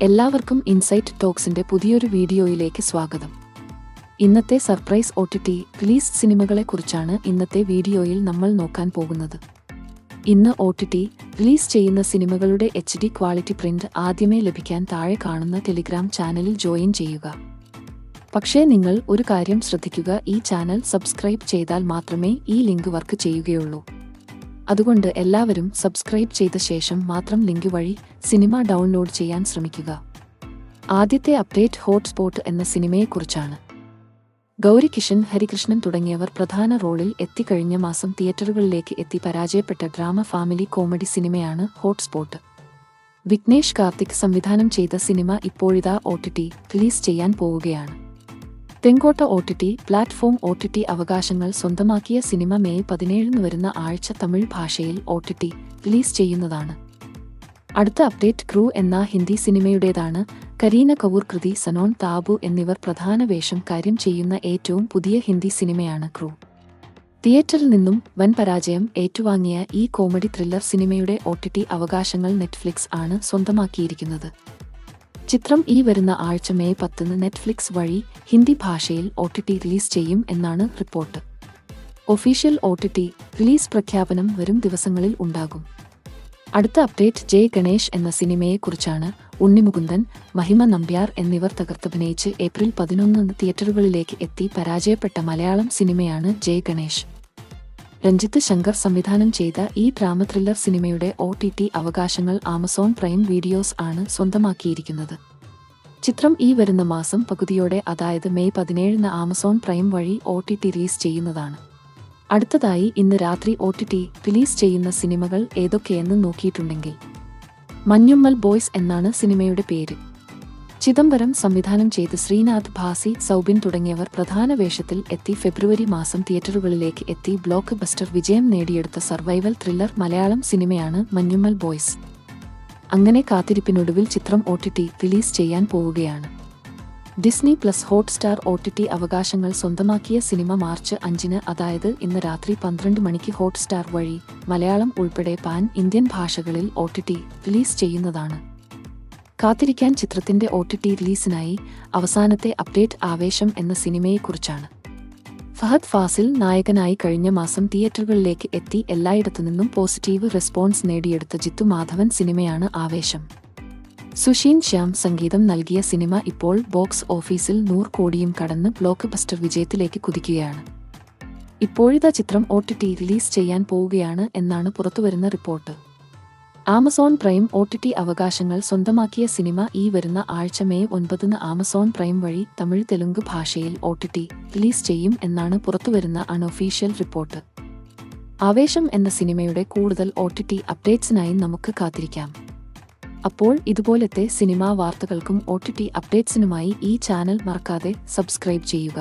എല്ലാവർക്കും ഇൻസൈറ്റ് ടോക്സിന്റെ പുതിയൊരു വീഡിയോയിലേക്ക് സ്വാഗതം. ഇന്നത്തെ സർപ്രൈസ് OTT റിലീസ് സിനിമകളെക്കുറിച്ചാണ് ഇന്നത്തെ വീഡിയോയിൽ നമ്മൾ നോക്കാൻ പോകുന്നത്. ഇന്ന് OTT റിലീസ് ചെയ്യുന്ന സിനിമകളുടെ HD ക്വാളിറ്റി പ്രിന്റ് ആദ്യമേ ലഭിക്കാൻ താഴെ കാണുന്ന ടെലിഗ്രാം ചാനലിൽ ജോയിൻ ചെയ്യുക. പക്ഷേ നിങ്ങൾ ഒരു കാര്യം ശ്രദ്ധിക്കുക, ഈ ചാനൽ സബ്സ്ക്രൈബ് ചെയ്താൽ മാത്രമേ ഈ ലിങ്ക് വർക്ക് ചെയ്യുകയുള്ളൂ. അതുകൊണ്ട് എല്ലാവരും സബ്സ്ക്രൈബ് ചെയ്ത ശേഷം മാത്രം ലിങ്ക് വഴി സിനിമ ഡൗൺലോഡ് ചെയ്യാൻ ശ്രമിക്കുക. ആദ്യത്തെ അപ്ഡേറ്റ് ഹോട്ട്സ്പോട്ട് എന്ന സിനിമയെക്കുറിച്ചാണ്. ഗൗരി കിഷൻ, ഹരികൃഷ്ണൻ തുടങ്ങിയവർ പ്രധാന റോളിൽ എത്തിക്കഴിഞ്ഞ മാസം തിയേറ്ററുകളിലേക്ക് എത്തി പരാജയപ്പെട്ട ഡ്രാമ ഫാമിലി കോമഡി സിനിമയാണ് ഹോട്ട്സ്പോട്ട്. വിഘ്നേഷ് കാർത്തിക് സംവിധാനം ചെയ്ത സിനിമ ഇപ്പോഴിതാ OTT റിലീസ് ചെയ്യാൻ പോവുകയാണ്. തെങ്കോട്ട OTT പ്ലാറ്റ്ഫോം OTT അവകാശങ്ങൾ സ്വന്തമാക്കിയ സിനിമ മെയ് 17 വരുന്ന ആഴ്ച തമിഴ് ഭാഷയിൽ OTT റിലീസ് ചെയ്യുന്നതാണ്. അടുത്ത അപ്ഡേറ്റ് ക്രൂ എന്ന ഹിന്ദി സിനിമയുടേതാണ്. കരീന കപൂർ, കൃതി സനോൻ, താബു എന്നിവർ പ്രധാന വേഷം കാര്യം ചെയ്യുന്ന ഏറ്റവും പുതിയ ഹിന്ദി സിനിമയാണ് ക്രൂ. തിയേറ്ററിൽ നിന്നും വൻ പരാജയം ഏറ്റുവാങ്ങിയ ഈ കോമഡി ത്രില്ലർ സിനിമയുടെ OTT അവകാശങ്ങൾ നെറ്റ്ഫ്ലിക്സ് ആണ് സ്വന്തമാക്കിയിരിക്കുന്നത്. ചിത്രം ഈ വരുന്ന ആഴ്ച മെയ് 10 നെറ്റ്ഫ്ലിക്സ് വഴി ഹിന്ദി ഭാഷയിൽ OTT റിലീസ് ചെയ്യും എന്നാണ് റിപ്പോർട്ട്. ഒഫീഷ്യൽ OTT റിലീസ് പ്രഖ്യാപനം വരും ദിവസങ്ങളിൽ ഉണ്ടാകും. അടുത്ത അപ്ഡേറ്റ് ജയ് ഗണേഷ് എന്ന സിനിമയെക്കുറിച്ചാണ്. ഉണ്ണിമുകുന്ദൻ, മഹിമ നമ്പ്യാർ എന്നിവർ തകർത്തഭിനയിച്ച് ഏപ്രിൽ 11 തിയേറ്ററുകളിലേക്ക് എത്തി പരാജയപ്പെട്ട മലയാളം സിനിമയാണ് ജയ് ഗണേഷ്. രഞ്ജിത്ത് ശങ്കർ സംവിധാനം ചെയ്ത ഈ ഡ്രാമ ത്രില്ലർ സിനിമയുടെ OTT അവകാശങ്ങൾ ആമസോൺ പ്രൈം വീഡിയോസ് ആണ് സ്വന്തമാക്കിയിരിക്കുന്നത്. ചിത്രം ഈ വരുന്ന മാസം പകുതിയോടെ, അതായത് മെയ് 17 ആമസോൺ പ്രൈം വഴി OTT റിലീസ് ചെയ്യുന്നതാണ്. അടുത്തതായി ഇന്ന് രാത്രി OTT റിലീസ് ചെയ്യുന്ന സിനിമകൾ ഏതൊക്കെയെന്ന് നോക്കിയിട്ടുണ്ടെങ്കിൽ, മഞ്ഞുമ്മൽ ബോയ്സ് എന്നാണ് സിനിമയുടെ പേര്. ചിദംബരം സംവിധാനം ചെയ്ത് ശ്രീനാഥ് ഭാസി, സൗബിൻ തുടങ്ങിയവർ പ്രധാന വേഷത്തിൽ എത്തി ഫെബ്രുവരി മാസം തിയേറ്ററുകളിലേക്ക് എത്തി ബ്ലോക്ക് ബസ്റ്റർ വിജയം നേടിയെടുത്ത സർവൈവൽ ത്രില്ലർ മലയാളം സിനിമയാണ് മഞ്ഞുമ്മൽ ബോയ്സ്. അങ്ങനെ കാത്തിരിപ്പിനൊടുവിൽ ചിത്രം OTT റിലീസ് ചെയ്യാൻ പോവുകയാണ്. ഡിസ്നി പ്ലസ് ഹോട്ട്സ്റ്റാർ OTT അവകാശങ്ങൾ സ്വന്തമാക്കിയ സിനിമ മാർച്ച് 5, അതായത് ഇന്ന് രാത്രി 12 മണിക്ക് ഹോട്ട്സ്റ്റാർ വഴി മലയാളം ഉൾപ്പെടെ പാൻ ഇന്ത്യൻ ഭാഷകളിൽ OTT റിലീസ് ചെയ്യുന്നതാണ്. കാത്തിരിക്കാൻ ചിത്രത്തിന്റെ OTT റിലീസിനായി. അവസാനത്തെ അപ്ഡേറ്റ് ആവേശം എന്ന സിനിമയെക്കുറിച്ചാണ്. ഫഹദ് ഫാസിൽ നായകനായി കഴിഞ്ഞ മാസം തിയേറ്ററുകളിലേക്ക് എത്തി എല്ലായിടത്തുനിന്നും പോസിറ്റീവ് റെസ്പോൺസ് നേടിയെടുത്ത ജിത്തു മാധവൻ സിനിമയാണ് ആവേശം. സുഷീൻ ശ്യാം സംഗീതം നൽകിയ സിനിമ ഇപ്പോൾ ബോക്സ് ഓഫീസിൽ 100 കോടിയും കടന്ന് ബ്ലോക്ക് ബസ്റ്റർ വിജയത്തിലേക്ക് കുതിക്കുകയാണ്. ഇപ്പോഴിതാ ചിത്രം OTT റിലീസ് ചെയ്യാൻ പോവുകയാണ് എന്നാണ് പുറത്തുവരുന്ന റിപ്പോർട്ട്. ആമസോൺ പ്രൈം OTT അവകാശങ്ങൾ സ്വന്തമാക്കിയ സിനിമ ഈ വരുന്ന ആഴ്ച മെയ് 9 ആമസോൺ പ്രൈം വഴി തമിഴ്, തെലുങ്ക് ഭാഷയിൽ OTT റിലീസ് ചെയ്യും എന്നാണ് പുറത്തുവരുന്ന അൺഒഫീഷ്യൽ റിപ്പോർട്ട്. ആവേശം എന്ന സിനിമയുടെ കൂടുതൽ OTT അപ്ഡേറ്റ്സിനായി നമുക്ക് കാത്തിരിക്കാം. അപ്പോൾ ഇതുപോലത്തെ സിനിമാ വാർത്തകൾക്കും OTT അപ്ഡേറ്റ്സിനുമായി ഈ ചാനൽ മറക്കാതെ സബ്സ്ക്രൈബ് ചെയ്യുക.